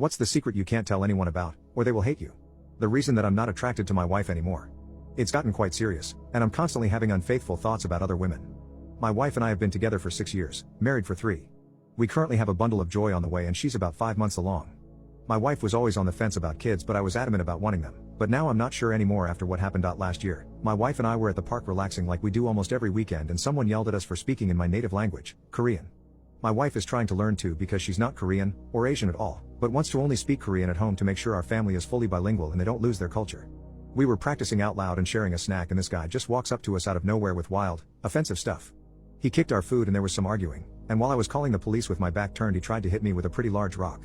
What's the secret you can't tell anyone about, or they will hate you? The reason that I'm not attracted to my wife anymore. It's gotten quite serious, and I'm constantly having unfaithful thoughts about other women. My wife and I have been together for 6 years, married for 3. We currently have a bundle of joy on the way and she's about 5 months along. My wife was always on the fence about kids, but I was adamant about wanting them, but now I'm not sure anymore after what happened last year. My wife and I were at the park relaxing like we do almost every weekend and someone yelled at us for speaking in my native language, Korean. My wife is trying to learn too because she's not Korean, or Asian at all, but wants to only speak Korean at home to make sure our family is fully bilingual and they don't lose their culture. We were practicing out loud and sharing a snack and this guy just walks up to us out of nowhere with wild, offensive stuff. He kicked our food and there was some arguing, and while I was calling the police with my back turned he tried to hit me with a pretty large rock.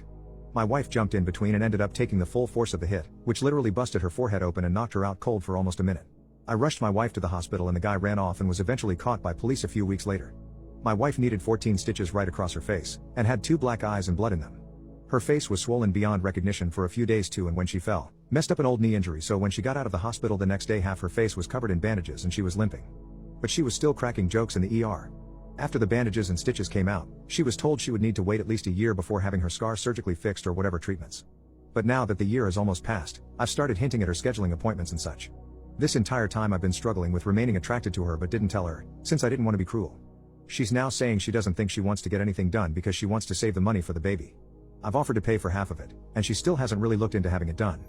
My wife jumped in between and ended up taking the full force of the hit, which literally busted her forehead open and knocked her out cold for almost a minute. I rushed my wife to the hospital and the guy ran off and was eventually caught by police a few weeks later. My wife needed 14 stitches right across her face, and had 2 black eyes and blood in them. Her face was swollen beyond recognition for a few days too, and when she fell, messed up an old knee injury, so when she got out of the hospital the next day half her face was covered in bandages and she was limping. But she was still cracking jokes in the ER. After the bandages and stitches came out, she was told she would need to wait at least a year before having her scar surgically fixed or whatever treatments. But now that the year has almost passed, I've started hinting at her scheduling appointments and such. This entire time I've been struggling with remaining attracted to her but didn't tell her, since I didn't want to be cruel. She's now saying she doesn't think she wants to get anything done because she wants to save the money for the baby. I've offered to pay for half of it, and she still hasn't really looked into having it done.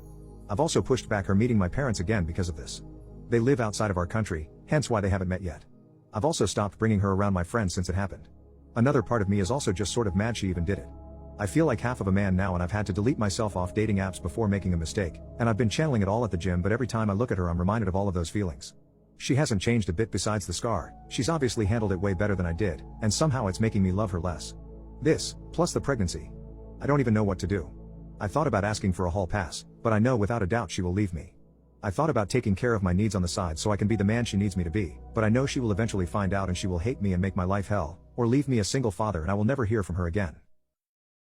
I've also pushed back her meeting my parents again because of this. They live outside of our country, hence why they haven't met yet. I've also stopped bringing her around my friends since it happened. Another part of me is also just sort of mad she even did it. I feel like half of a man now and I've had to delete myself off dating apps before making a mistake, and I've been channeling it all at the gym, but every time I look at her I'm reminded of all of those feelings. She hasn't changed a bit besides the scar, she's obviously handled it way better than I did, and somehow it's making me love her less. This, plus the pregnancy. I don't even know what to do. I thought about asking for a hall pass, but I know without a doubt she will leave me. I thought about taking care of my needs on the side so I can be the man she needs me to be, but I know she will eventually find out and she will hate me and make my life hell, or leave me a single father and I will never hear from her again.